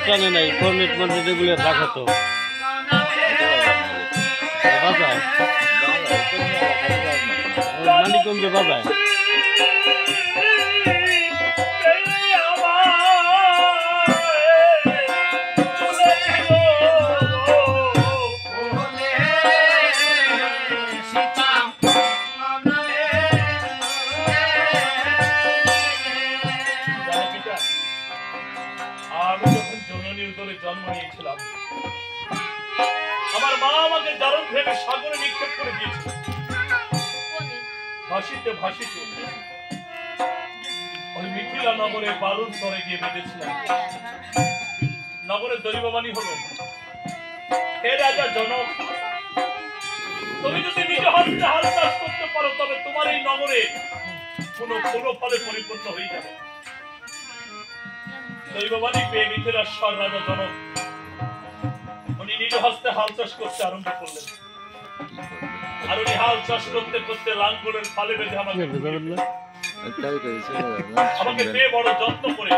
টানে নাই ফর্মেট মধ্যে যেগুলো রাখা তো বাজায় মানিকগঞ্জে বাজায় আমার মা আমাকে দারুণ ভেবে সাগরে নিক্ষেপ করে দিয়েছিল ভাসিতে ভাসিতে ওই মিথিলা নগরে বালুর স্তরে গিয়ে বেঁধেছিলাম। নগরের দৈববাণী হলো, হে রাজা জনক, তুমি যদি নিজ হস্তে হাল চাষ করতে পারো তবে তোমার এই নগরে কোনো ফুল ফলে পরিপূর্ণ হয়ে যাবে। দৈববাণী পেয়ে মিথিলাশ্বর রাজা জনক উনি নিজ হস্তে হাল চাষ করতে আরম্ভ করলেন। আর উনি হাল চাষ করতে করতে লাঙ্গলের ফালে বেঁধে আমাকে পেয়ে বড় যত্ন করে